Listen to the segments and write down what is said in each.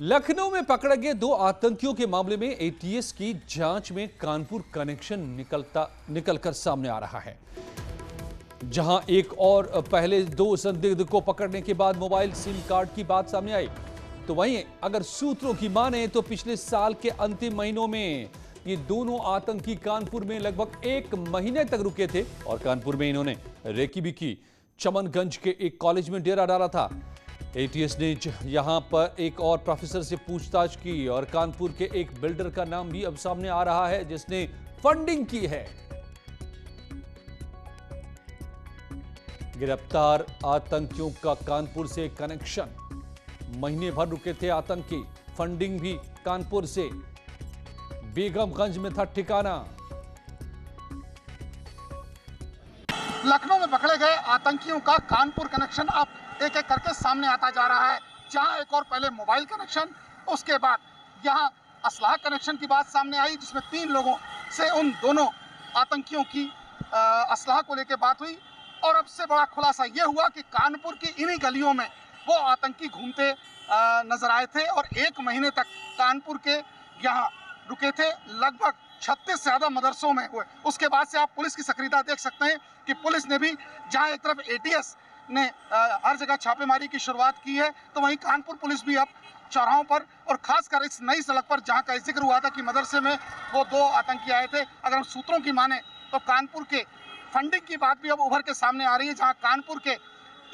लखनऊ में पकड़े गए दो आतंकियों के मामले में एटीएस की जांच में कानपुर कनेक्शन निकलकर सामने आ रहा है। जहां एक और पहले दो संदिग्ध को पकड़ने के बाद मोबाइल सिम कार्ड की बात सामने आई, तो वहीं अगर सूत्रों की माने तो पिछले साल के अंतिम महीनों में ये दोनों आतंकी कानपुर में लगभग 1 महीने तक रुके थे और कानपुर में इन्होंने रेकी भी की। चमनगंज के एक कॉलेज में डेरा डाला था। एटीएस ने यहां पर एक और प्रोफेसर से पूछताछ की और कानपुर के एक बिल्डर का नाम भी अब सामने आ रहा है जिसने फंडिंग की है। गिरफ्तार आतंकियों का कानपुर से कनेक्शन, महीने भर रुके थे आतंकी, फंडिंग भी कानपुर से, बेगमगंज में था ठिकाना। लखनऊ में पकड़े गए आतंकियों का कानपुर कनेक्शन अब एक एक करके सामने आता जा रहा है। जहां एक और पहले मोबाइल कनेक्शन, उसके बाद यहां असलाह कनेक्शन की बात सामने आई जिसमें 3 लोगों से उन दोनों आतंकियों की असलाह को लेकर बात हुई। और अब से बड़ा खुलासा यह हुआ कि कानपुर की इन्हीं गलियों में वो आतंकी घूमते नजर आए थे और 1 महीने तक कानपुर के यहाँ रुके थे। लगभग 36 से ज्यादा मदरसों में हुए। उसके बाद से आप पुलिस की सक्रियता देख सकते हैं कि पुलिस ने भी जहां एक तरफ एटीएस ने हर जगह छापेमारी की शुरुआत की है, तो वहीं कानपुर पुलिस भी अब चौराहों पर और खासकर इस नई सड़क पर जहां का जिक्र हुआ था कि मदरसे में वो 2 आतंकी आए थे, अगर हम सूत्रों की माने तो कानपुर के फंडिंग की बात भी अब उभर के सामने आ रही है। जहां कानपुर के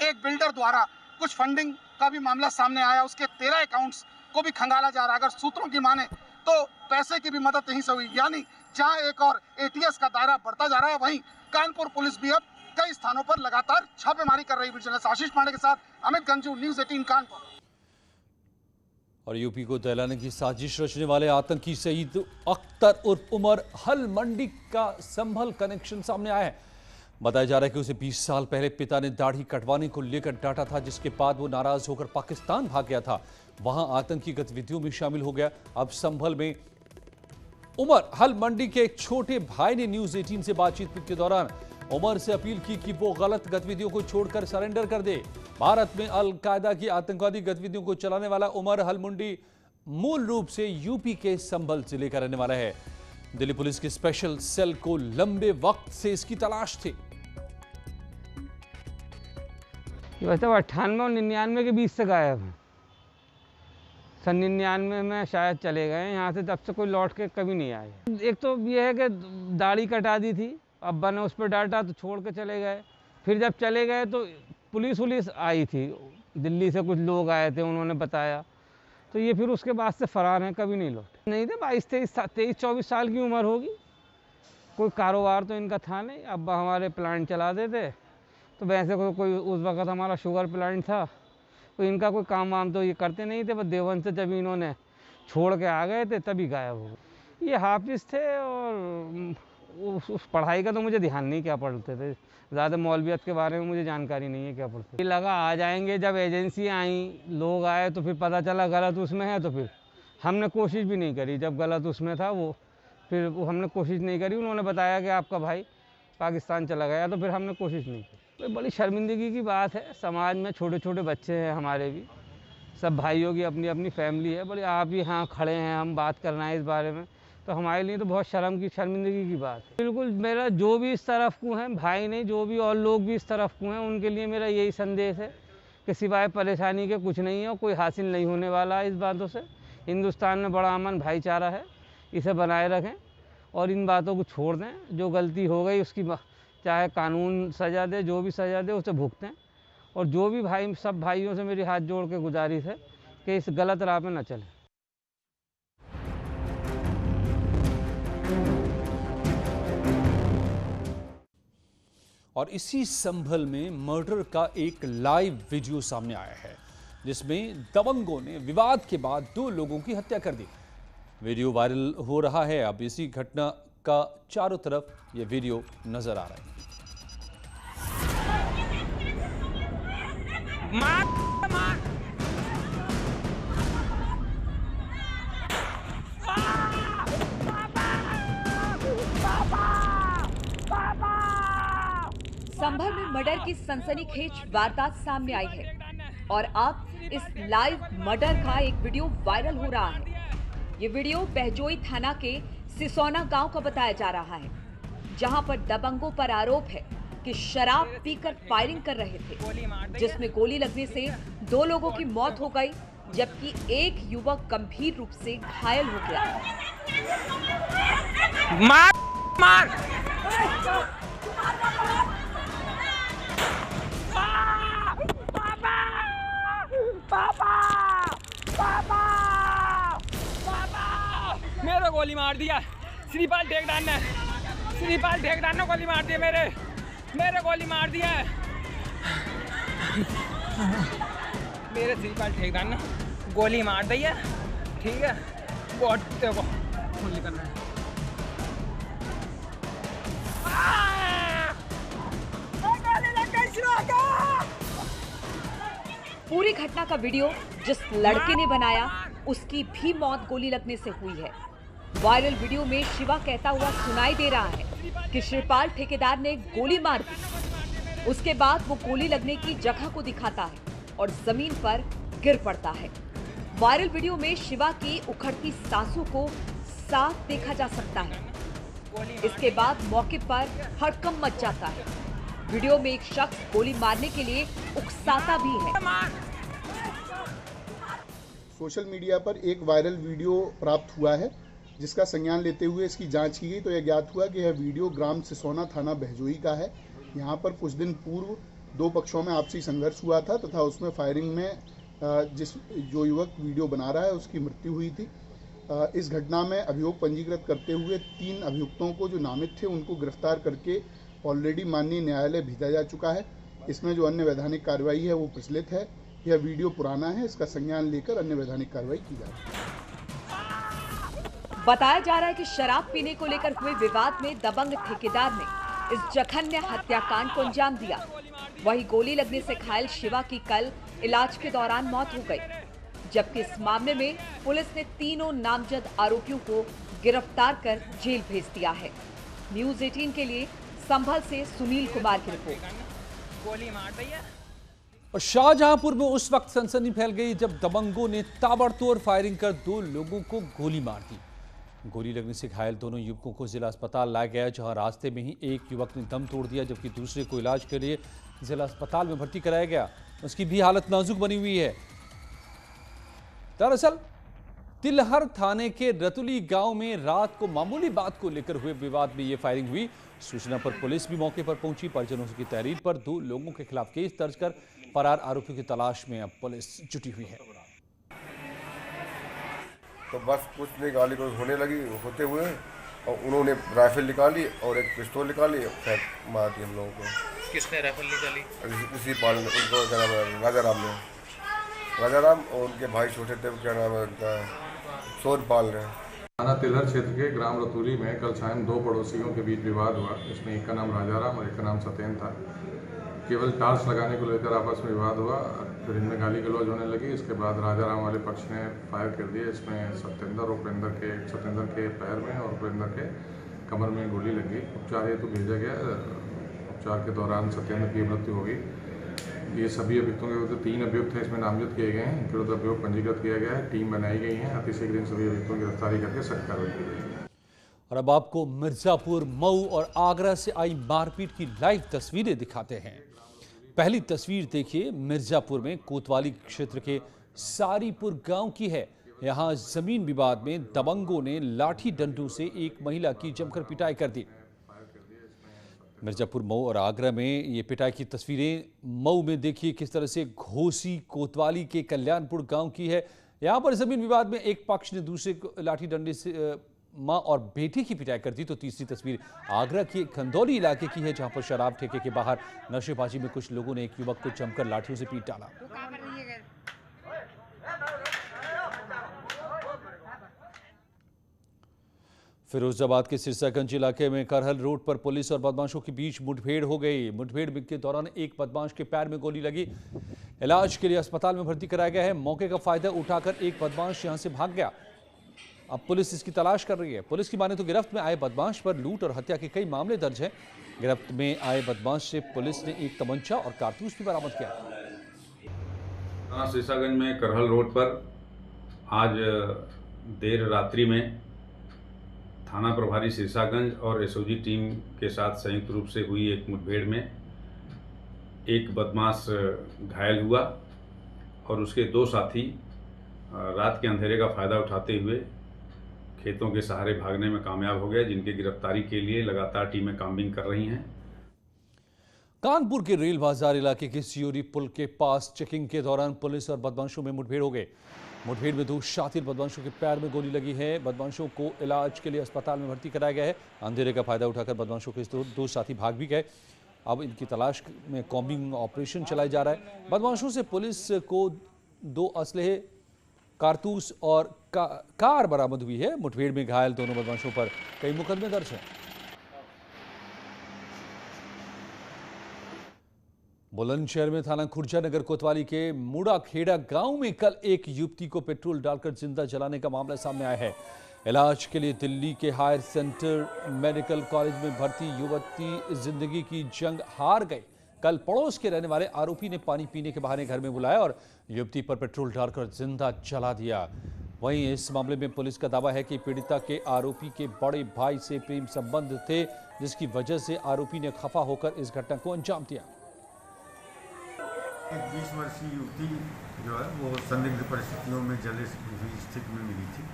एक बिल्डर द्वारा कुछ फंडिंग का भी मामला सामने आया, उसके 13 अकाउंट्स को भी खंगाला जा रहा है। अगर सूत्रों की माने तो पैसे की भी मदद यहीं से हुई, यानी जहां एक और एटीएस का दायरा बढ़ता जा रहा है, वहीं कानपुर पुलिस भी अब कई स्थानों पर लगातार छापेमारी कर रही है। विजिलेंस आशीष पांडे के साथ अमित गंजू, न्यूज़ 18 कानपुर। और यूपी को दहलाने की साजिश रचने वाले आतंकी शहीद अख्तर उर्फ उमर हल मंडी का संभल कनेक्शन सामने आया है। बताया जा रहा है कि उसे 20 साल पहले पिता ने दाढ़ी कटवाने को लेकर डांटा था, जिसके बाद वो नाराज होकर पाकिस्तान भाग गया था। वहां आतंकी गतिविधियों में शामिल हो गया। अब संभल में उमर हल मंडी के एक छोटे भाई ने न्यूज़ 18 से बातचीत के दौरान उमर से अपील की कि वो गलत गतिविधियों को छोड़कर सरेंडर कर दे। भारत में अल कायदा की आतंकवादी गतिविधियों को चलाने वाला उमर हल मंडी मूल रूप से यूपी के संभल जिले का रहने वाला है। दिल्ली पुलिस के स्पेशल सेल को लंबे वक्त से इसकी तलाश थी। वैसे वो 98 और 99 के बीच से गायब है। सन 99 में शायद चले गए यहाँ से, तब से कोई लौट के कभी नहीं आए। एक तो ये है कि दाढ़ी कटा दी थी, अब्बा ने उस पर डांटा तो छोड़ के चले गए। फिर जब चले गए तो पुलिस आई थी, दिल्ली से कुछ लोग आए थे, उन्होंने बताया, तो ये फिर उसके बाद से फरार हैं, कभी नहीं लौटे। नहीं थे, 23-24 साल की उम्र होगी। कोई कारोबार तो इनका था नहीं। अब्बा हमारे प्लांट चलाते थे, तो वैसे कोई उस वक़्त हमारा शुगर प्लांट था, तो इनका कोई काम वाम तो ये करते नहीं थे। बस देवन से जब इन्होंने छोड़ के आ गए थे तभी गायब हो गए। ये हाफिज़ थे और उस पढ़ाई का तो मुझे ध्यान नहीं, क्या पढ़ते थे, ज़्यादा मौलवियत के बारे में मुझे जानकारी नहीं है क्या पढ़ते। लगा आ जाएंगे, जब एजेंसी आई, लोग आए, तो फिर पता चला गलत उसमें है, तो फिर हमने कोशिश भी नहीं करी। जब गलत उसमें था वो, फिर वो हमने कोशिश नहीं करी। उन्होंने बताया कि आपका भाई पाकिस्तान चला गया, तो फिर हमने कोशिश नहीं की। तो बड़ी शर्मिंदगी की बात है। समाज में छोटे छोटे बच्चे हैं हमारे भी, सब भाइयों की अपनी अपनी फैमिली है। बड़े आप यहाँ खड़े हैं, हम बात करना है इस बारे में, तो हमारे लिए तो बहुत शर्मिंदगी की बात है। बिल्कुल मेरा जो भी इस तरफ को हैं, भाई नहीं, जो भी और लोग भी इस तरफ को हैं, उनके लिए मेरा यही संदेश है कि सिवाय परेशानी के कुछ नहीं है और कोई हासिल नहीं होने वाला है इस बातों से। हिंदुस्तान में बड़ा अमन भाईचारा है, इसे बनाए रखें और इन बातों को छोड़ दें। जो गलती हो गई उसकी चाहे कानून सज़ा दे, जो भी सज़ा दे उसे भुगतें। और जो भी भाई, सब भाइयों से मेरी हाथ जोड़ के गुजारिश है कि इस गलत राह पे न चलें। और इसी संभल में मर्डर का एक लाइव वीडियो सामने आया है जिसमें दबंगों ने विवाद के बाद 2 लोगों की हत्या कर दी। वीडियो वायरल हो रहा है। अब इसी घटना का चारों तरफ ये वीडियो नजर आ रहा है। संभल में मर्डर की सनसनीखेज वारदात सामने आई है। और अब इस लाइव मर्डर का एक वीडियो वायरल हो रहा है। ये वीडियो बहजोई थाना के सिसौना गांव का बताया जा रहा है, जहां पर दबंगों पर आरोप है कि शराब पीकर फायरिंग कर रहे थे, जिसमें गोली लगने से 2 लोगों की मौत हो गई, जबकि एक युवक गंभीर रूप से घायल हो गया। मार मार मेरे गोली मार दिया श्रीपाल ठेकेदार ने। श्रीपाल ठेकेदार ने गोली मार दिया, मेरे गोली मार दिया। मेरे श्रीपाल ठेकेदार ने गोली मार दी है। ठीक है, बहुत देखो गोली कर रहा है। पूरी घटना का वीडियो जिस लड़के ने बनाया, उसकी भी मौत गोली लगने से हुई है। वायरल वीडियो में शिवा कहता हुआ सुनाई दे रहा है कि श्रीपाल ठेकेदार ने गोली मार दी। उसके बाद वो गोली लगने की जगह को दिखाता है और जमीन पर गिर पड़ता है। वायरल वीडियो में शिवा की उखड़ती सांसों को साफ देखा जा सकता है। इसके बाद मौके पर हड़कंप मच जाता है। वीडियो में एक शख्स गोली मारने के लिए उकसाता भी है। सोशल मीडिया पर एक वायरल वीडियो प्राप्त हुआ है, जिसका संज्ञान लेते हुए इसकी जांच की गई तो यह ज्ञात हुआ कि यह वीडियो ग्राम सिसौना थाना बहजोई का है। यहां पर कुछ दिन पूर्व 2 पक्षों में आपसी संघर्ष हुआ था तथा उसमें फायरिंग में जो युवक वीडियो बना रहा है उसकी मृत्यु हुई थी। इस घटना में अभियोग पंजीकृत करते हुए 3 अभियुक्तों को जो नामित थे उनको गिरफ्तार करके ऑलरेडी माननीय न्यायालय भेजा जा चुका है। इसमें जो अन्य वैधानिक कार्रवाई है वो प्रचलित है। यह वीडियो पुराना है, इसका संज्ञान लेकर अन्य वैधानिक कार्रवाई की जा रही है। बताया जा रहा है कि शराब पीने को लेकर हुए विवाद में दबंग ठेकेदार ने इस जघन्य हत्याकांड को अंजाम दिया। वहीं गोली लगने से घायल शिवा की कल इलाज के दौरान मौत हो गई, जबकि इस मामले में पुलिस ने तीनों नामजद आरोपियों को गिरफ्तार कर जेल भेज दिया है। न्यूज़ 18 के लिए संभल से सुनील कुमार की रिपोर्ट। गोली मार दी है। और शाहजहांपुर में उस वक्त सनसनी फैल गई जब दबंगों ने ताबड़तोड़ फायरिंग कर 2 लोगों को गोली मार दी। गोली लगने से घायल दोनों युवकों को जिला अस्पताल लाया गया, जहां रास्ते में ही एक युवक ने दम तोड़ दिया, जबकि दूसरे को इलाज के लिए जिला अस्पताल में भर्ती कराया गया। उसकी भी हालत नाजुक बनी हुई है। दरअसल तिलहर थाने के रतुली गांव में रात को मामूली बात को लेकर हुए विवाद में यह फायरिंग हुई। सूचना पर पुलिस भी मौके पर पहुंची। परिजनों की तहरीर पर 2 लोगों के खिलाफ केस दर्ज कर फरार आरोपियों की तलाश में अब पुलिस जुटी हुई है। तो बस कुछ नहीं, गाली गलौज होने लगी होते हुए और उन्होंने राइफल निकाली और एक पिस्तौल निकाली और फिर मार दी हम लोगों को। किसने राइफल निकाली? इसी पाल उनको क्या नाम है, राजाराम और उनके भाई छोटे थे, क्या नाम है उनका, सोनपाल ने। थाना तिलहर क्षेत्र के ग्राम रतूली में कल शाम 2 पड़ोसियों के बीच विवाद हुआ। इसमें एक का नाम राजाराम और एक का नाम सत्येंद्र था। केवल टार्च लगाने को लेकर आपस में विवाद हुआ, फिर इनमें गाली गलौज होने लगी। इसके बाद राजाराम वाले पक्ष ने फायर कर दिया। इसमें सत्येंद्र के पैर में और उपेंद्र के कमर में गोली लगी। उपचार हेतु भेजा गया। उपचार के दौरान सत्येंद्र की मृत्यु हो गई। ये सभी अभियुक्तों के विरुद्ध 3 अभियुक्त हैं, इसमें नामजद किए गए हैं। इनके विरुद्ध अभियोग पंजीकृत किया गया है। टीम बनाई गई है। अतिशीघ्र इन सभी अभियुक्तों की गिरफ्तारी करके सख्त कार्रवाई की गई। और अब आपको मिर्जापुर, मऊ और आगरा से आई मारपीट की लाइव तस्वीरें दिखाते हैं। पहली तस्वीर देखिए, मिर्जापुर में कोतवाली क्षेत्र के सारीपुर गांव की है। यहां जमीन विवाद में दबंगों ने लाठी डंडों से एक महिला की जमकर पिटाई कर दी। मिर्जापुर, मऊ और आगरा में ये पिटाई की तस्वीरें। मऊ में देखिए किस तरह से घोसी कोतवाली के कल्याणपुर गांव की है। यहां पर जमीन विवाद में एक पक्ष ने दूसरे को लाठी डंडे से मां और बेटी की पिटाई कर दी। तो तीसरी तस्वीर आगरा के खंदौली इलाके की है, जहां पर शराब ठेके के बाहर नशेबाजी में कुछ लोगों ने एक युवक को जमकर लाठियों से पीट डाला। फिरोजाबाद के सिरसागंज इलाके में करहल रोड पर पुलिस और बदमाशों के बीच मुठभेड़ हो गई। मुठभेड़ के दौरान एक बदमाश के पैर में गोली लगी। इलाज के लिए अस्पताल में भर्ती कराया गया है। मौके का फायदा उठाकर एक बदमाश यहां से भाग गया। अब पुलिस इसकी तलाश कर रही है। पुलिस की माने तो गिरफ्त में आए बदमाश पर लूट और हत्या के कई मामले दर्ज हैं। गिरफ्त में आए बदमाश से पुलिस ने एक तमंचा और कारतूस भी बरामद किया। थाना शीशागंज में करहल रोड पर आज देर रात्रि में थाना प्रभारी शीशागंज और एसओजी टीम के साथ संयुक्त रूप से हुई एक मुठभेड़ में एक बदमाश घायल हुआ और उसके दो साथी रात के अंधेरे का फ़ायदा उठाते हुए खेतों के सहारे भागने में कामयाब हो गए, जिनकी गिरफ्तारी के लिए लगातार टीमें कामबिंग कर रही हैं। कानपुर के रेल बाजार इलाके के सियोरी पुल के पास चेकिंग के दौरान पुलिस और बदमाशों में मुठभेड़ हो गई। मुठभेड़ में 2 शातिर बदमाशों के पैर में गोली लगी है। बदमाशों को इलाज के लिए अस्पताल में भर्ती कराया गया है। अंधेरे का फायदा उठाकर बदमाशों के 2 साथी भाग भी गए। अब इनकी तलाश में कॉम्बिंग ऑपरेशन चलाया जा रहा है। बदमाशों से पुलिस को 2 असलहे, कारतूस और कार बरामद हुई है। मुठभेड़ में घायल दोनों बदमाशों पर कई मुकदमे दर्ज हैं। बुलंदशहर में थाना खुर्जा नगर कोतवाली के मुड़ाखेड़ा गांव में कल एक युवती को पेट्रोल डालकर जिंदा जलाने का मामला सामने आया है। इलाज के लिए दिल्ली के हायर सेंटर मेडिकल कॉलेज में भर्ती युवती जिंदगी की जंग हार गई। कल पड़ोस के रहने वाले आरोपी ने पानी पीने के बहाने घर में बुलाया और युवती पर पेट्रोल डालकर जिंदा जला दिया। वहीं इस मामले में पुलिस का दावा है कि पीड़िता के आरोपी के बड़े भाई से प्रेम संबंध थे, जिसकी वजह से आरोपी ने खफा होकर इस घटना को अंजाम दिया। एक 20 वर्षीय युवती जो है वो संदिग्ध परिस्थितियों में जले हुई स्थिति में मिली थी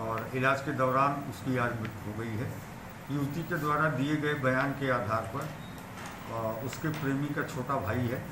और इलाज के दौरान उसकी आज मृत्यु हो गई है। युवती के द्वारा दिए गए बयान के आधार पर उसके प्रेमी का छोटा भाई है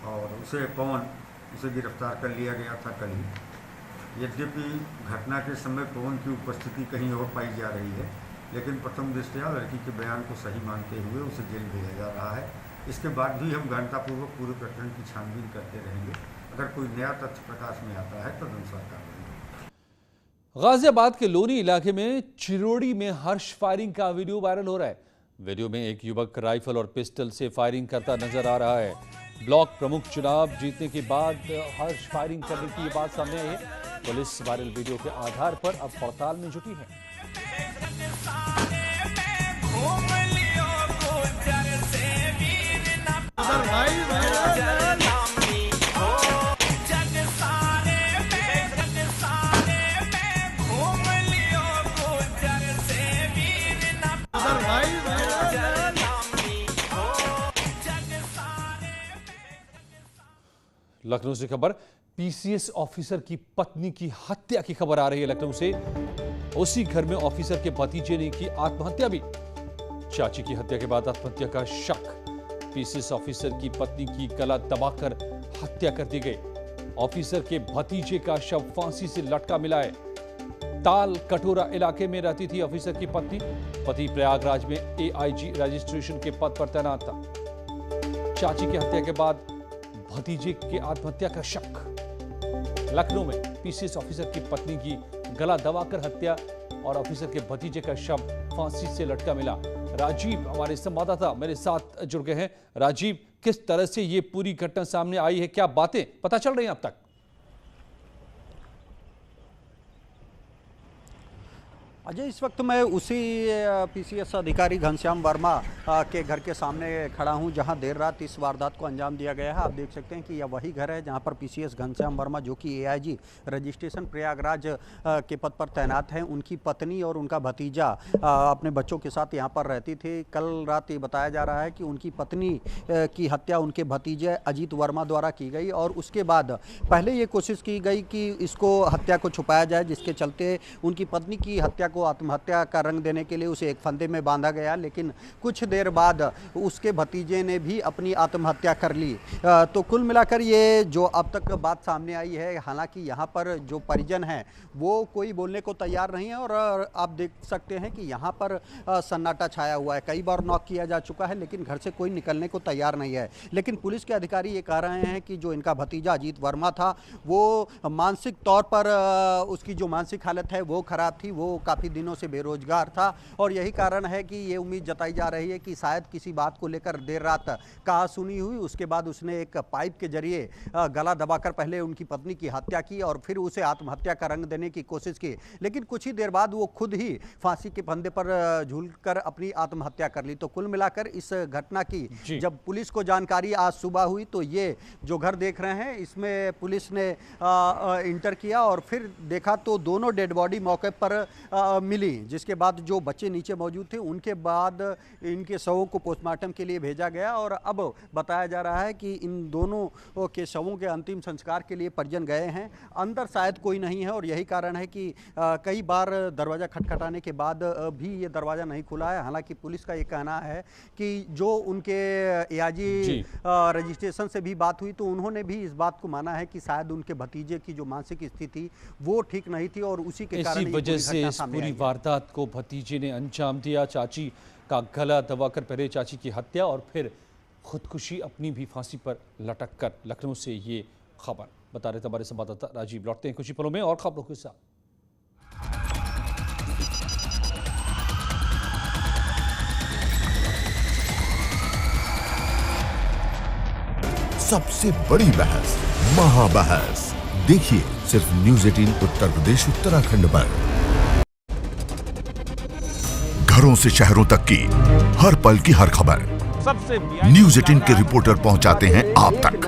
और उसे गिरफ्तार कर लिया गया था कल ही। यद्यपि घटना के समय पवन की उपस्थिति कहीं और पाई जा रही है, लेकिन प्रथम दृष्टया लड़की के बयान को सही मानते हुए उसे जेल भेजा जा रहा है। इसके बाद भी हम गहनतापूर्वक पूरे प्रकरण की छानबीन करते रहेंगे। अगर कोई नया तथ्य प्रकाश में आता है तो अनुसार कार्रवाई। गाजियाबाद के लोनी इलाके में चिरोड़ी में हर्ष फायरिंग का वीडियो वायरल हो रहा है। वीडियो में एक युवक राइफल और पिस्टल से फायरिंग करता नजर आ रहा है। ब्लॉक प्रमुख चुनाव जीतने के बाद हर्ष फायरिंग करने की ये बात सामने आई है। पुलिस वायरल वीडियो के आधार पर अब पड़ताल में जुटी है। लखनऊ से खबर, पीसीएस ऑफिसर की पत्नी की हत्या की खबर आ रही है लखनऊ से। उसी घर में ऑफिसर के भतीजे ने की आत्महत्या भी। चाची की हत्या के बाद आत्महत्या का शक। पीसीएस ऑफिसर की पत्नी की गला दबाकर हत्या कर दी गई। ऑफिसर के भतीजे का शव फांसी से लटका मिला है। ताल कटोरा इलाके में रहती थी ऑफिसर की पत्नी। पति प्रयागराज में एआईजी रजिस्ट्रेशन के पद पर तैनात था। चाची की हत्या के बाद भतीजे के आत्महत्या का शक। लखनऊ में पीसीएस ऑफिसर की पत्नी की गला दबाकर हत्या और ऑफिसर के भतीजे का शव फांसी से लटका मिला। राजीव हमारे संवाददाता मेरे साथ जुड़ गए हैं। राजीव, किस तरह से ये पूरी घटना सामने आई है, क्या बातें पता चल रही हैं अब तक? अजय, इस वक्त मैं उसी पीसीएस अधिकारी घनश्याम वर्मा के घर के सामने खड़ा हूं, जहां देर रात इस वारदात को अंजाम दिया गया है। आप देख सकते हैं कि यह वही घर है जहां पर पीसीएस घनश्याम वर्मा, जो कि एआईजी रजिस्ट्रेशन प्रयागराज के पद पर तैनात हैं, उनकी पत्नी और उनका भतीजा अपने बच्चों के साथ यहां पर रहती थी। कल रात ये बताया जा रहा है कि उनकी पत्नी की हत्या उनके भतीजे अजीत वर्मा द्वारा की गई और उसके बाद पहले ये कोशिश की गई कि इसको हत्या को छुपाया जाए, जिसके चलते उनकी पत्नी की हत्या को आत्महत्या का रंग देने के लिए उसे एक फंदे में बांधा गया। लेकिन कुछ देर बाद उसके भतीजे ने भी अपनी आत्महत्या कर ली। तो कुल मिलाकर ये जो अब तक बात सामने आई है, हालांकि यहाँ पर जो परिजन हैं वो कोई बोलने को तैयार नहीं है और आप देख सकते हैं कि यहाँ पर सन्नाटा छाया हुआ है। कई बार नॉक किया जा चुका है लेकिन घर से कोई निकलने को तैयार नहीं है। लेकिन पुलिस के अधिकारी ये कह रहे हैं कि जो इनका भतीजा अजीत वर्मा था वो मानसिक तौर पर उसकी जो मानसिक हालत है वो खराब थी, वो काफ़ी काफ़ी दिनों से बेरोजगार था और यही कारण है कि ये उम्मीद जताई जा रही है कि शायद किसी बात को लेकर देर रात कहासुनी हुई। उसके बाद उसने एक पाइप के जरिए गला दबाकर पहले उनकी पत्नी की हत्या की और फिर उसे आत्महत्या का रंग देने की कोशिश की, लेकिन कुछ ही देर बाद वो खुद ही फांसी के फंदे पर झूलकर अपनी आत्महत्या कर ली। तो कुल मिलाकर इस घटना की जब पुलिस को जानकारी आज सुबह हुई तो ये जो घर देख रहे हैं इसमें पुलिस ने इंटर किया और फिर देखा तो दोनों डेड बॉडी मौके पर मिली, जिसके बाद जो बच्चे नीचे मौजूद थे उनके बाद इनके शवों को पोस्टमार्टम के लिए भेजा गया और अब बताया जा रहा है कि इन दोनों के शवों के अंतिम संस्कार के लिए परिजन गए हैं। अंदर शायद कोई नहीं है और यही कारण है कि कई बार दरवाज़ा खटखटाने के बाद भी ये दरवाज़ा नहीं खुला है। हालांकि पुलिस का ये कहना है कि जो उनके एआईजी रजिस्ट्रेशन से भी बात हुई तो उन्होंने भी इस बात को माना है कि शायद उनके भतीजे की जो मानसिक स्थिति वो ठीक नहीं थी और उसी के कारण इसी वजह से इस पूरी वारदात को भतीजे ने अंजाम दिया। चाची का गला दबाकर पहले चाची की हत्या और फिर खुदकुशी, अपनी भी फांसी पर लटक कर। लखनऊ से ये खबर बता रहे थे हमारे संवाददाता राजीव। लौटते हैं कुछ ही पलों में और खबरों के साथ। सबसे बड़ी बहस, महाबहस, देखिए सिर्फ न्यूज़ 18 उत्तर प्रदेश उत्तराखंड पर। घरों से शहरों तक की हर पल की हर खबर न्यूज़ 18 के रिपोर्टर पहुंचाते हैं आप तक,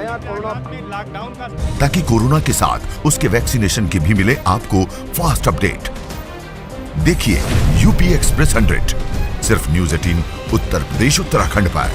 ताकि कोरोना के साथ उसके वैक्सीनेशन की भी मिले आपको फास्ट अपडेट। देखिए यूपी एक्सप्रेस 100 सिर्फ न्यूज़ 18 उत्तर प्रदेश उत्तराखंड पर।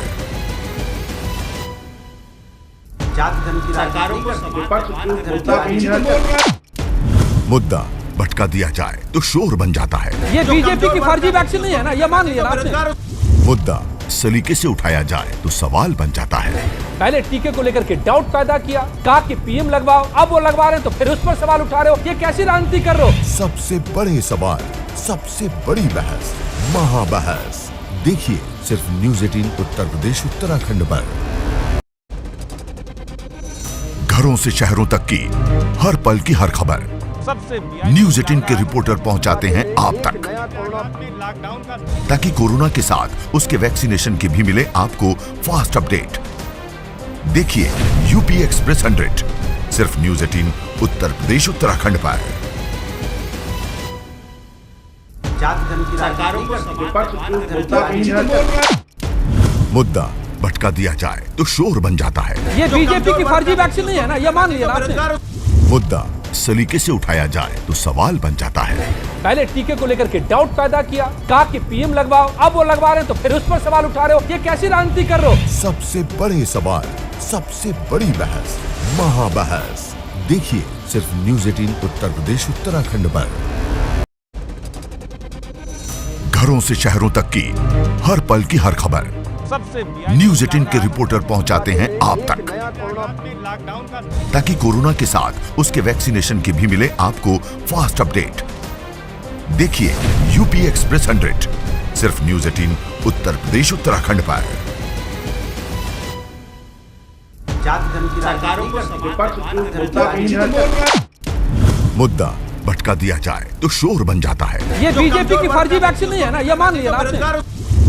मुद्दा भटका दिया जाए तो शोर बन जाता है। ये बीजेपी की फर्जी वैक्सीन नहीं है ना, ये मान लिया आपने। मुद्दा सलीके से उठाया जाए तो सवाल बन जाता है। पहले टीके को लेकर के डाउट पैदा किया, कहा कि पीएम लगवाओ, अब वो लगवा रहे हैं तो फिर उस पर सवाल उठा रहे हो, ये कैसी राजनीति कर रहे हो? सबसे बड़े सवाल, सबसे बड़ी बहस, महाबहस, देखिए सिर्फ न्यूज़ 18 उत्तर प्रदेश उत्तराखंड पर। घरों से शहरों तक की हर पल की हर खबर न्यूज़ 18 के रिपोर्टर पहुंचाते हैं आप तक, ताकि कोरोना के साथ उसके वैक्सीनेशन की भी मिले आपको फास्ट अपडेट। देखिए यूपी एक्सप्रेस 100 सिर्फ न्यूज़ 18 उत्तर प्रदेश उत्तराखंड पर। मुद्दा भटका दिया जाए तो शोर बन जाता है। ये बीजेपी की फर्जी वैक्सीन नहीं है ना, ये मान लिया आपने। मुद्दा सलीके से उठाया जाए तो सवाल बन जाता है। पहले टीके को लेकर के डाउट पैदा किया, कहा कि पीएम लगवाओ, अब वो लगवा रहे हैं तो फिर उस पर सवाल उठा रहे हो, ये कैसी राजनीति कर रहे हो? सबसे बड़े सवाल, सबसे बड़ी बहस, महाबहस, देखिए सिर्फ न्यूज़ 18 उत्तर प्रदेश उत्तराखंड पर। घरों से शहरों तक की हर पल की हर खबर न्यूज़ 18 के रिपोर्टर पहुंचाते हैं आप तक, ताकि कोरोना के साथ उसके वैक्सीनेशन की भी मिले आपको फास्ट अपडेट। देखिए यूपी एक्सप्रेस 100 सिर्फ न्यूज़ 18 उत्तर प्रदेश उत्तराखंड पर। मुद्दा भटका दिया जाए तो शोर बन जाता है। ये बीजेपी की फर्जी वैक्सीन नहीं है ना, ये मान लिया आपने।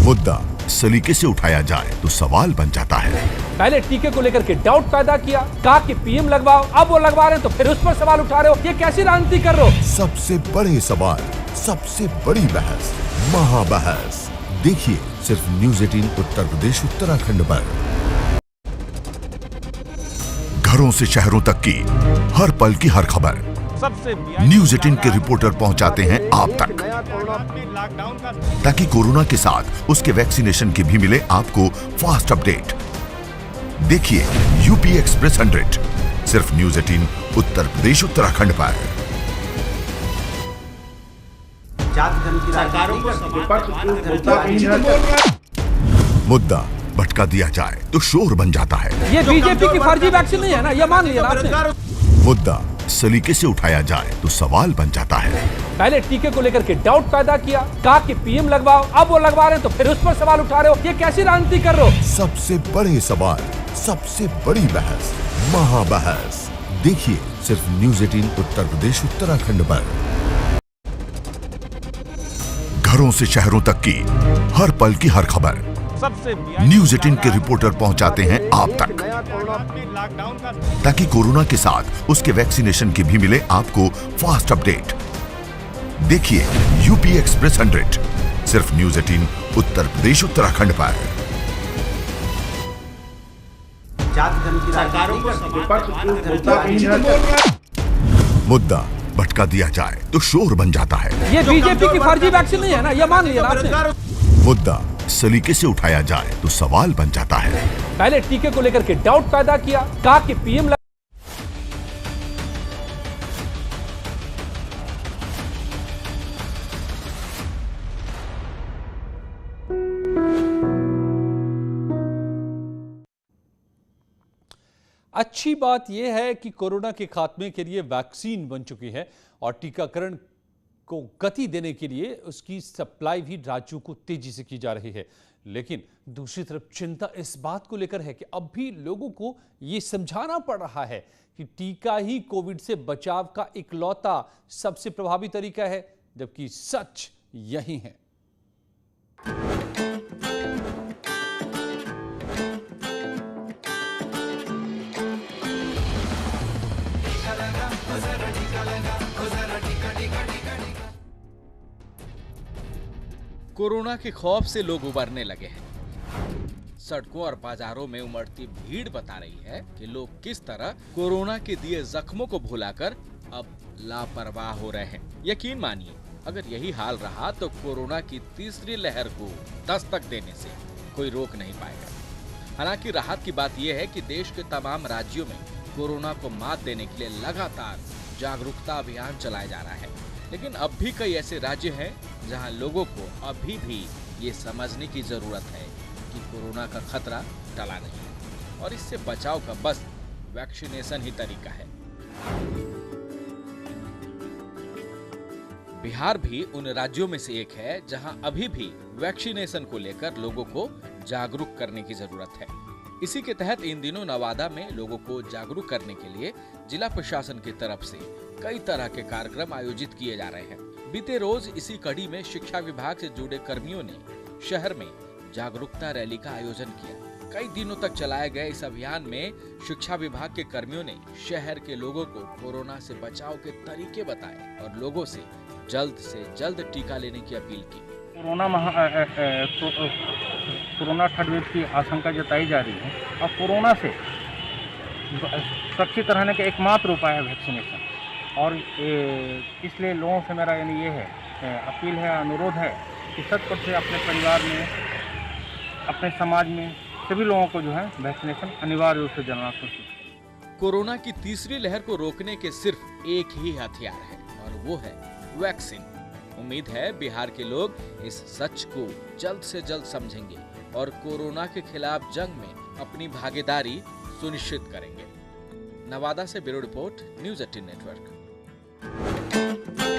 मुद्दा सलीके से उठाया जाए तो सवाल बन जाता है। पहले टीके को लेकर के डाउट पैदा किया, कहा कि पीएम लगवाओ, अब वो लगवा रहे हैं तो फिर उस पर सवाल उठा रहे हो, ये कैसी राजनीति कर रहे हो? सबसे बड़े सवाल, सबसे बड़ी बहस, महाबहस, देखिए सिर्फ न्यूज़ 18 उत्तर प्रदेश उत्तराखंड पर। घरों से शहरों तक की हर पल की हर खबर न्यूज़ 18 के रिपोर्टर पहुंचाते हैं आप तक, ताकि कोरोना के साथ उसके वैक्सीनेशन की भी मिले आपको फास्ट अपडेट। देखिए यूपी एक्सप्रेस 100 सिर्फ न्यूज़ 18 उत्तर प्रदेश उत्तराखंड पर। मुद्दा भटका दिया जाए तो शोर बन जाता है। ये बीजेपी की फर्जी वैक्सीन नहीं है ना, ये मान लिया आपने। मुद्दा सलीके से उठाया जाए तो सवाल बन जाता है। पहले टीके को लेकर के डाउट पैदा किया, कहा कि पीएम लगवाओ, अब वो लगवा रहे हैं तो फिर उस पर सवाल उठा रहे हो, ये कैसी राजनीति कर रहे हो? सबसे बड़े सवाल, सबसे बड़ी बहस, महाबहस, देखिए सिर्फ न्यूज़ 18 उत्तर प्रदेश उत्तराखंड पर। घरों से शहरों तक की हर पल की हर खबर सबसे न्यूज़ 18 के रिपोर्टर पहुंचाते हैं आप तक, ताकि कोरोना के साथ उसके वैक्सीनेशन की भी मिले आपको फास्ट अपडेट। देखिए यूपी एक्सप्रेस 100 सिर्फ न्यूज़ 18 उत्तर प्रदेश उत्तराखंड पर। मुद्दा भटका दिया जाए तो शोर बन जाता है। ये बीजेपी की फर्जी वैक्सीन नहीं है ना, ये मान लिया आपने। मुद्दा सलीके से उठाया जाए तो सवाल बन जाता है। पहले टीके को लेकर के डाउट पैदा किया, कहा कि पीएम अच्छी बात यह है कि कोरोना के खात्मे के लिए वैक्सीन बन चुकी है और टीकाकरण को गति देने के लिए उसकी सप्लाई भी राज्यों को तेजी से की जा रही है। लेकिन दूसरी तरफ चिंता इस बात को लेकर है कि अब भी लोगों को यह समझाना पड़ रहा है कि टीका ही कोविड से बचाव का इकलौता सबसे प्रभावी तरीका है, जबकि सच यही है। कोरोना के खौफ से लोग उबरने लगे हैं। सड़कों और बाजारों में उमड़ती भीड़ बता रही है कि लोग किस तरह कोरोना के दिए जख्मों को भुलाकर अब लापरवाह हो रहे हैं। यकीन मानिए, अगर यही हाल रहा तो कोरोना की तीसरी लहर को दस्तक देने से कोई रोक नहीं पाएगा। हालांकि राहत की बात यह है कि देश के तमाम राज्यों में कोरोना को मात देने के लिए लगातार जागरूकता अभियान चलाया जा रहा है। लेकिन अब भी कई ऐसे राज्य हैं जहां लोगों को अभी भी ये समझने की जरूरत है कि कोरोना का खतरा टला नहीं है और इससे बचाव का बस वैक्सीनेशन ही तरीका है। बिहार भी उन राज्यों में से एक है जहां अभी भी वैक्सीनेशन को लेकर लोगों को जागरूक करने की जरूरत है। इसी के तहत इन दिनों नवादा में लोगों को जागरूक करने के लिए जिला प्रशासन की तरफ से कई तरह के कार्यक्रम आयोजित किए जा रहे हैं। बीते रोज इसी कड़ी में शिक्षा विभाग से जुड़े कर्मियों ने शहर में जागरूकता रैली का आयोजन किया। कई दिनों तक चलाए गए इस अभियान में शिक्षा विभाग के कर्मियों ने शहर के लोगों को कोरोना से बचाव के तरीके बताए और लोगों से जल्द टीका लेने की अपील की। कोरोना थर्ड वेव की आशंका जताई जा रही है और कोरोना से सुरक्षित रहने का एकमात्र उपाय है वैक्सीनेशन। और इसलिए लोगों से मेरा यानी ये है अपील है, अनुरोध है कि सच से अपने परिवार में, अपने समाज में सभी लोगों को जो है वैक्सीनेशन अनिवार्य रूप से जलाना चाहिए। कोरोना की तीसरी लहर को रोकने के सिर्फ एक ही हथियार है और वो है वैक्सीन। उम्मीद है बिहार के लोग इस सच को जल्द से जल्द समझेंगे और कोरोना के खिलाफ जंग में अपनी भागीदारी सुनिश्चित करेंगे। नवादा से ब्यूरो रिपोर्ट, न्यूज़ 18 नेटवर्क।